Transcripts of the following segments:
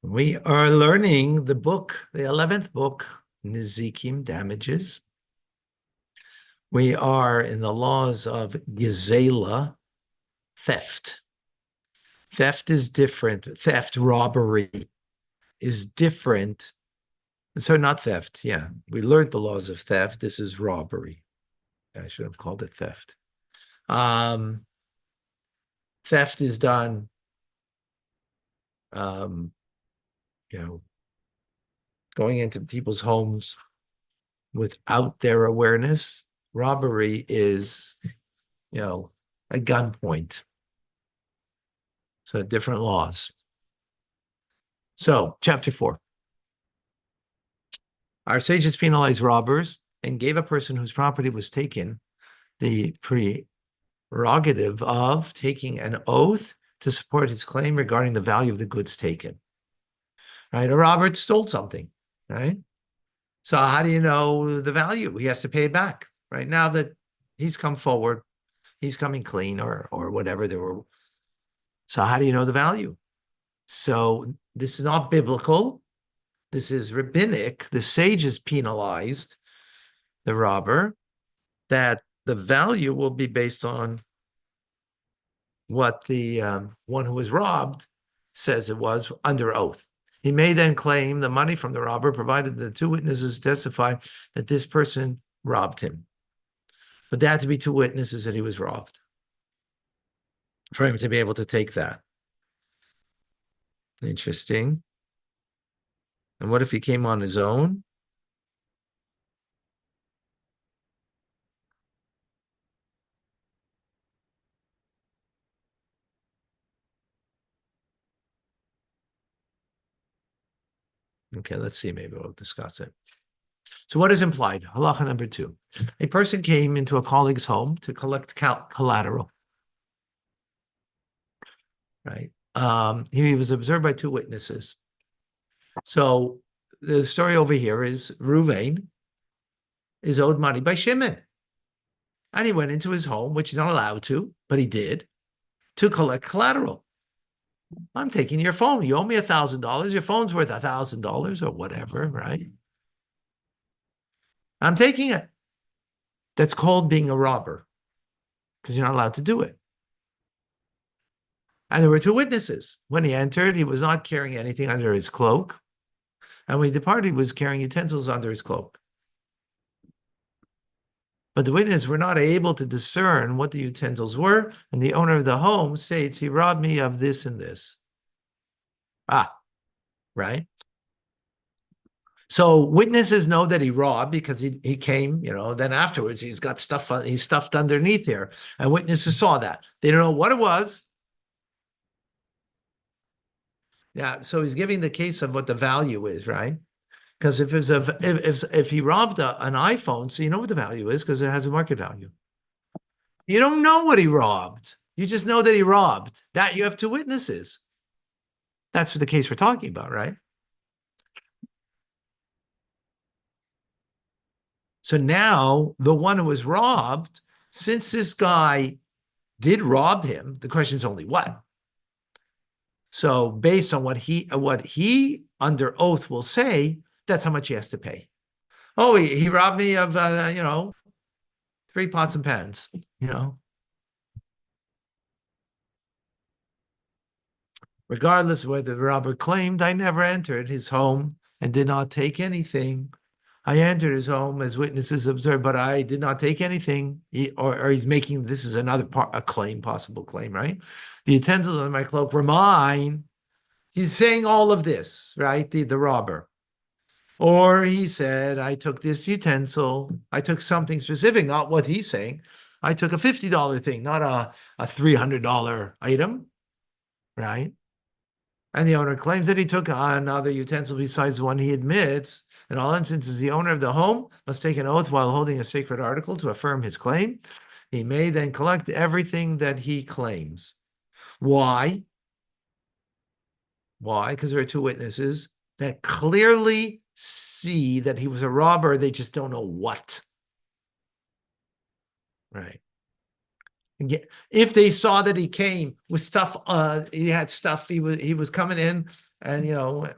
We are learning the book, the 11th book, Nizikim, damages. We are in the laws of Gezela, theft. Theft is different. Theft, robbery is different. So not theft, yeah. We learned the laws of theft. This is robbery. I should have called it theft. Theft is done, um, you know, going into people's homes without their awareness. Robbery is, at gunpoint. So different laws. So, chapter 4. Our sages penalized robbers and gave a person whose property was taken the prerogative of taking an oath to support his claim regarding the value of the goods taken. Right? A robber stole something, right? So how do you know the value? He has to pay it back. Right now that he's come forward, he's coming clean or whatever. So how do you know the value? So this is not biblical. This is rabbinic. The sages penalized the robber, that the value will be based on what the one who was robbed says it was under oath. He may then claim the money from the robber, provided the two witnesses testify that this person robbed him. But there had to be two witnesses that he was robbed for him to be able to take that. Interesting. And what if he came on his own? Okay, let's see. Maybe we'll discuss it. So what is implied? Halacha number 2. A person came into a colleague's home to collect collateral. Right? He was observed by two witnesses. So the story over here is Ruvain is owed money by Shimon. And he went into his home, which he's not allowed to, but he did, to collect collateral. I'm taking your phone. You owe me $1,000. Your phone's worth $1,000 or whatever, right? I'm taking it. That's called being a robber because you're not allowed to do it. And there were two witnesses. When he entered, he was not carrying anything under his cloak. And when he departed, he was carrying utensils under his cloak. But the witnesses were not able to discern what the utensils were. And the owner of the home states, he robbed me of this and this. Right? So witnesses know that he robbed because he came, then afterwards he's got stuff, he's stuffed underneath here. And witnesses saw that. They don't know what it was. Yeah, so he's giving the case of what the value is, right? Because if he robbed an iPhone, so you know what the value is because it has a market value. You don't know what he robbed. You just know that he robbed. That you have two witnesses. That's the case we're talking about, right? So now the one who was robbed, since this guy did rob him, the question is only what. So based on what he under oath will say, that's how much he has to pay. Oh, he robbed me of 3 pots and pans. Regardless of whether the robber claimed, I never entered his home and did not take anything. I entered his home as witnesses observed, but I did not take anything. Or he's making, this is another possible claim, right? The utensils on my cloak were mine. He's saying all of this, right? The robber. Or he said, I took this utensil. I took something specific, not what he's saying. I took a $50 thing, not a $300 item, right? And the owner claims that he took another utensil besides the one he admits. In all instances, the owner of the home must take an oath while holding a sacred article to affirm his claim. He may then collect everything that he claims. Why? Why? Because there are two witnesses that clearly see that he was a robber. They just don't know what. Right. If they saw that he came with stuff, he had stuff. He was coming in and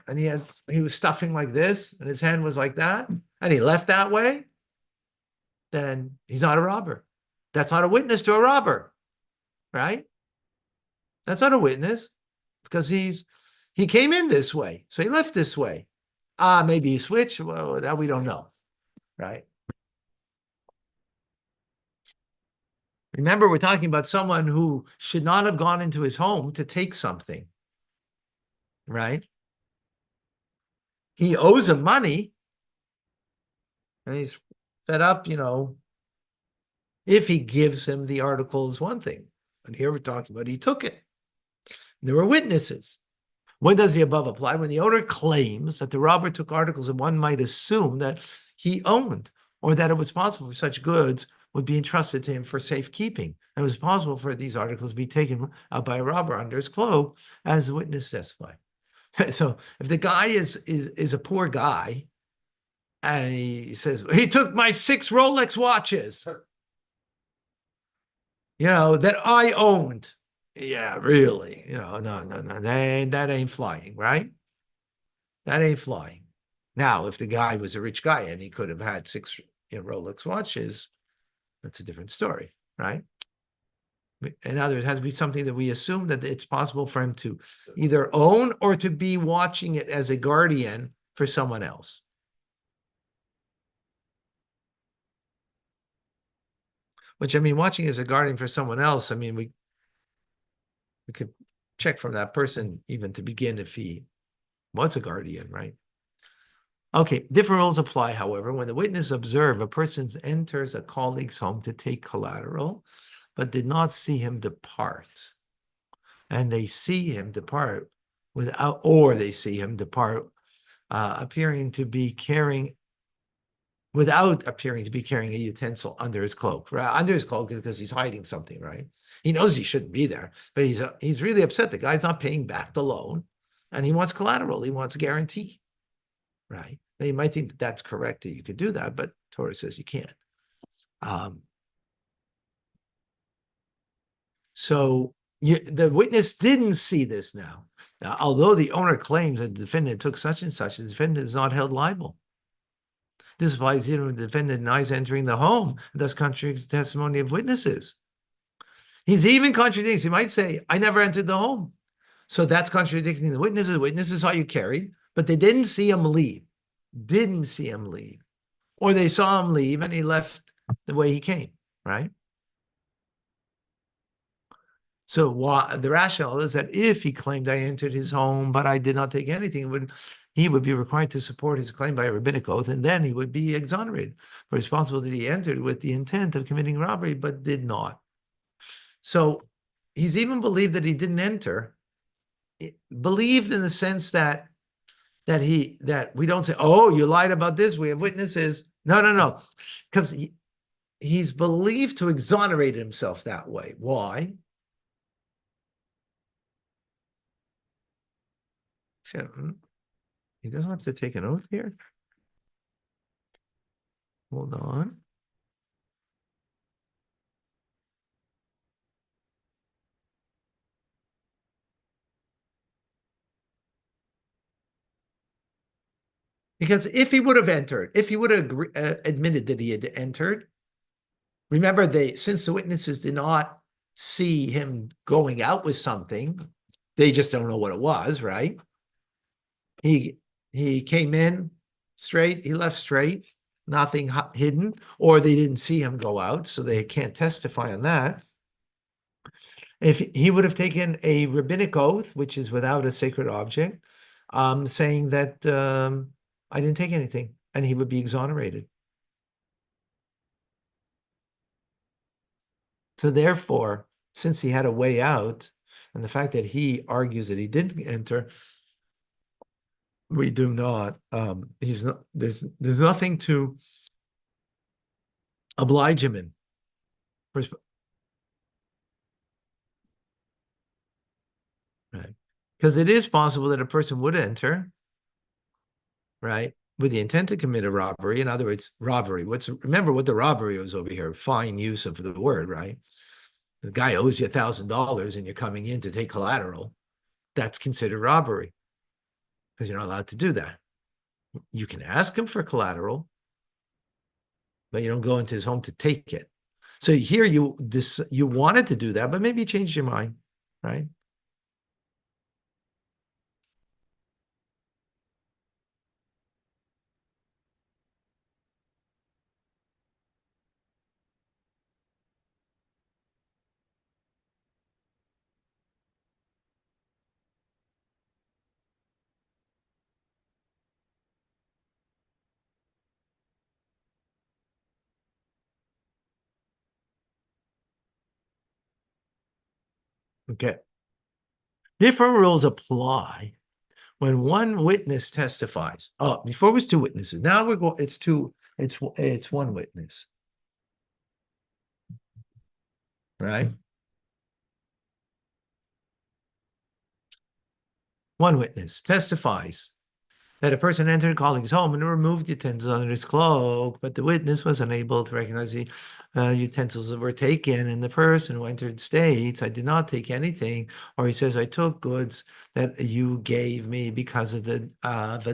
and he was stuffing like this, and his hand was like that, and he left that way, then he's not a robber. That's not a witness to a robber, right? That's not a witness because he came in this way, so he left this way. Maybe he switched. Well, that we don't know, right? Remember, we're talking about someone who should not have gone into his home to take something, right? He owes him money, and he's fed up, if he gives him the article is one thing. But here we're talking about he took it. There were witnesses. When does the above apply? When the owner claims that the robber took articles and one might assume that he owned, or that it was possible for such goods would be entrusted to him for safekeeping. And it was possible for these articles to be taken out by a robber under his cloak, as the witness testified. So if the guy is a poor guy, and he says, he took my 6 Rolex watches, that I owned. Yeah, really. No, that ain't flying, right? That ain't flying. Now, if the guy was a rich guy and he could have had 6 Rolex watches, that's a different story, right? In other words, it has to be something that we assume that it's possible for him to either own or to be watching it as a guardian for someone else. Which, I mean, watching as a guardian for someone else, I mean, we could check from that person even to begin if he was a guardian, right? Okay, different rules apply, however. When the witness observes a person enters a colleague's home to take collateral, but did not see him depart, and they see him depart without appearing to be carrying a utensil under his cloak. Right? Under his cloak is because he's hiding something, right? He knows he shouldn't be there, but he's really upset. The guy's not paying back the loan, and he wants collateral. He wants a guarantee, right? Now, you might think that that's correct, that you could do that, but Torah says you can't. So the witness didn't see this now. Although the owner claims that the defendant took such and such, the defendant is not held liable. This applies even when the defendant denies entering the home, and thus contradicts the testimony of witnesses. He's even contradicting. He might say, I never entered the home. So that's contradicting the witnesses. Witnesses saw you carried, but they didn't see him leave. Or they saw him leave and he left the way he came, right? So the rationale is that if he claimed I entered his home, but I did not take anything, he would be required to support his claim by a rabbinic oath, and then he would be exonerated for it's possible that he entered with the intent of committing robbery, but did not. So he's even believed that he didn't enter, believed in the sense that we don't say, oh, you lied about this, we have witnesses. No. Because he's believed to exonerate himself that way. Why? He doesn't have to take an oath here. Hold on. Because if he would have entered, if he would have admitted that he had entered, remember, since the witnesses did not see him going out with something, they just don't know what it was, right? He came in straight, he left straight, nothing hidden, or they didn't see him go out, so they can't testify on that. If he would have taken a rabbinic oath, which is without a sacred object, saying that I didn't take anything, and he would be exonerated. So therefore, since he had a way out, and the fact that he argues that he didn't enter, we do not. He's not. There's nothing to oblige him in. Right, because it is possible that a person would enter, right, with the intent to commit a robbery. In other words, robbery. Remember what the robbery was over here? Fine use of the word, right? The guy owes you $1,000 and you're coming in to take collateral. That's considered robbery. because you're not allowed to do that. You can ask him for collateral, but you don't go into his home to take it. So here you wanted to do that, but maybe you changed your mind, right? Okay. Different rules apply when one witness testifies. Oh, before it was two witnesses. Now we're going, it's two, it's one witness, right? One witness testifies that a person entered a colleague's home and removed utensils under his cloak, but the witness was unable to recognize the utensils that were taken. And the person who entered states, I did not take anything, or he says, I took goods that you gave me because of the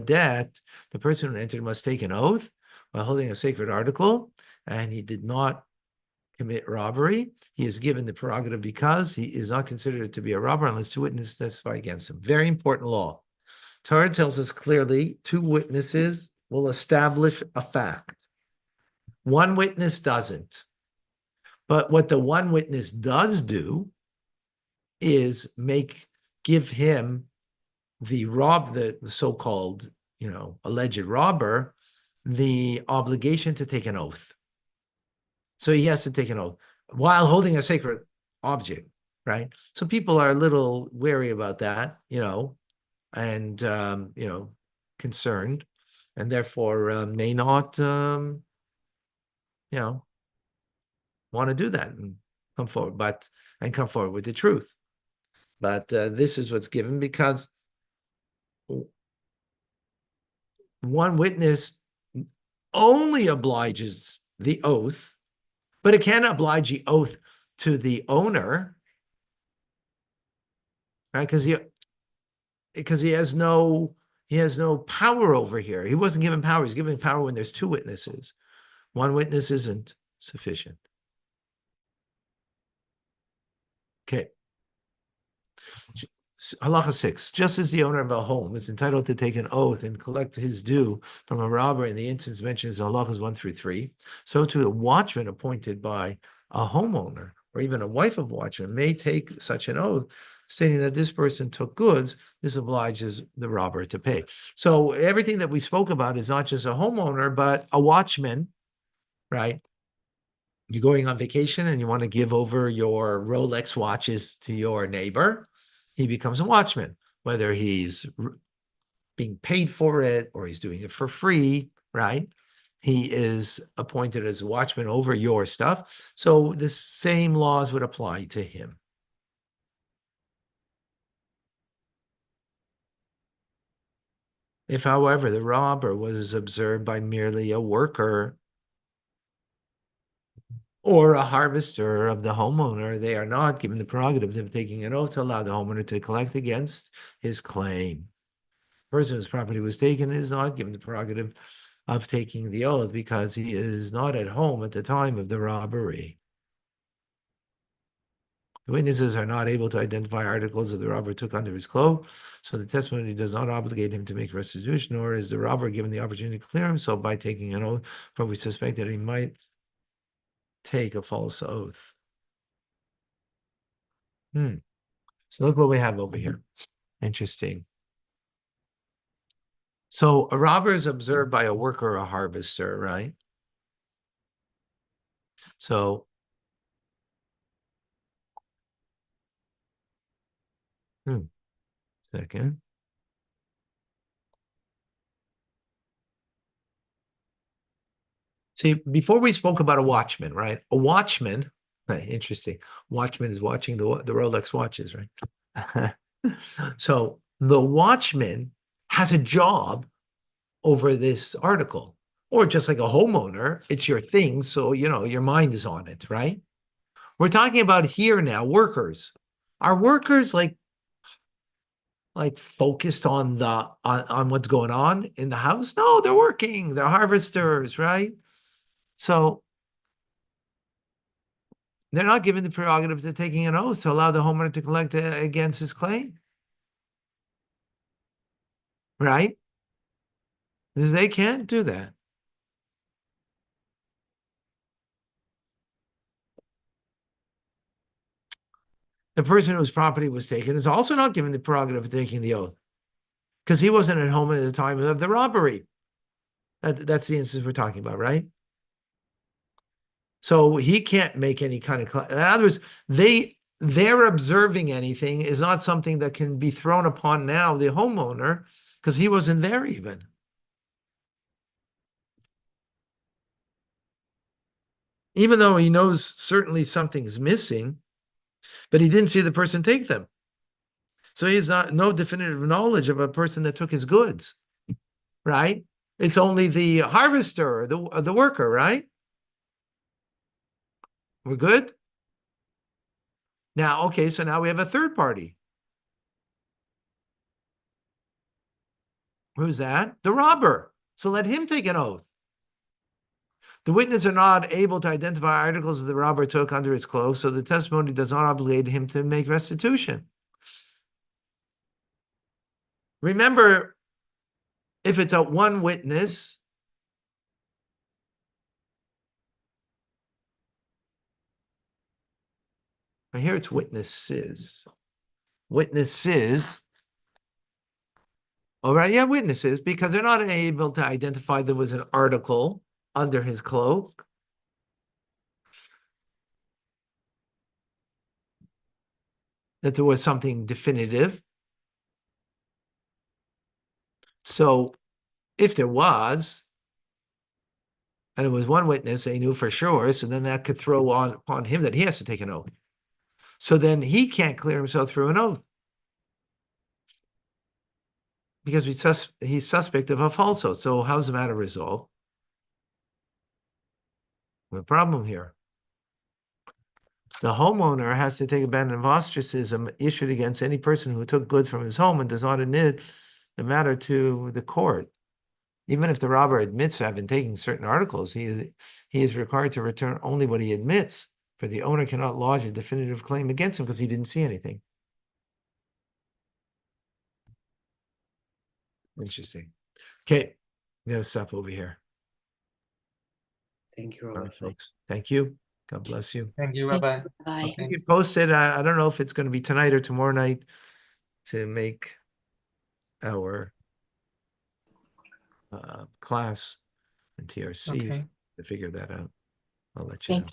debt. The person who entered must take an oath while holding a sacred article, and he did not commit robbery. He is given the prerogative because he is not considered to be a robber unless two witnesses testify against him. Very important law. Torah tells us clearly two witnesses will establish a fact. One witness doesn't. But what the one witness does do is give him the so-called, alleged robber, the obligation to take an oath. So he has to take an oath while holding a sacred object, right? So people are a little wary about that, and concerned, and therefore may not want to do that and come forward with the truth. But this is what's given because one witness only obliges the oath, but it can't oblige the oath to the owner, right? Because he has no power over here. He wasn't given power. He's given power when there's two witnesses. One witness isn't sufficient. Okay. Halacha 6. Just as the owner of a home is entitled to take an oath and collect his due from a robber in the instance mentioned in halachas 1 through 3, so too a watchman appointed by a homeowner or even a wife of watchman may take such an oath, stating that this person took goods. This obliges the robber to pay. So everything that we spoke about is not just a homeowner, but a watchman, right? You're going on vacation and you want to give over your Rolex watches to your neighbor, he becomes a watchman, whether he's being paid for it or he's doing it for free, right? He is appointed as a watchman over your stuff. So the same laws would apply to him. If, however, the robber was observed by merely a worker or a harvester of the homeowner, they are not given the prerogative of taking an oath to allow the homeowner to collect against his claim. The person whose property was taken is not given the prerogative of taking the oath because he is not at home at the time of the robbery. The witnesses are not able to identify articles that the robber took under his cloak, so the testimony does not obligate him to make restitution, nor is the robber given the opportunity to clear himself by taking an oath, for we suspect that he might take a false oath. So look what we have over here. Interesting. So a robber is observed by a worker or a harvester, right? So second. See, before we spoke about a watchman, right? A watchman, interesting. Watchman is watching the Rolex watches, right? So the watchman has a job over this article, or just like a homeowner, it's your thing, so your mind is on it, right? We're talking about here now workers. Are workers like like focused on on what's going on in the house. No, they're working, they're harvesters, right? So they're not given the prerogative to taking an oath to allow the homeowner to collect against his claim. Right? Because they can't do that. The person whose property was taken is also not given the prerogative of taking the oath because he wasn't at home at the time of the robbery. That's the instance we're talking about, right? So he can't make any kind of, in other words, they're observing anything is not something that can be thrown upon now the homeowner because he wasn't there even. Even though he knows certainly something's missing, but he didn't see the person take them. So he has no definitive knowledge of a person that took his goods, right? It's only the harvester, the worker, right? We're good? Now, okay, so now we have a third party. Who's that? The robber. So let him take an oath. The witnesses are not able to identify articles the robber took under his clothes, so the testimony does not obligate him to make restitution. Remember, if it's a one witness, here it's witnesses. Witnesses. All right, yeah, witnesses, because they're not able to identify there was an article under his cloak. That there was something definitive. So if there was, and it was one witness they knew for sure, so then that could throw upon him that he has to take an oath. So then he can't clear himself through an oath because he's suspect of a falsehood. So how's the matter resolved? The problem here. The homeowner has to take a ban of ostracism issued against any person who took goods from his home and does not admit the matter to the court. Even if the robber admits to having taken certain articles, he is required to return only what he admits, for the owner cannot lodge a definitive claim against him because he didn't see anything. Interesting. Okay, I'm going to stop over here. Thank you, All Robert. right, folks. Thank you. God bless you. Thank you. Bye-bye. Bye. Keep you posted. I don't know if it's going to be tonight or tomorrow night to make our class in TRC Okay. to figure that out. I'll let you Thank know. you.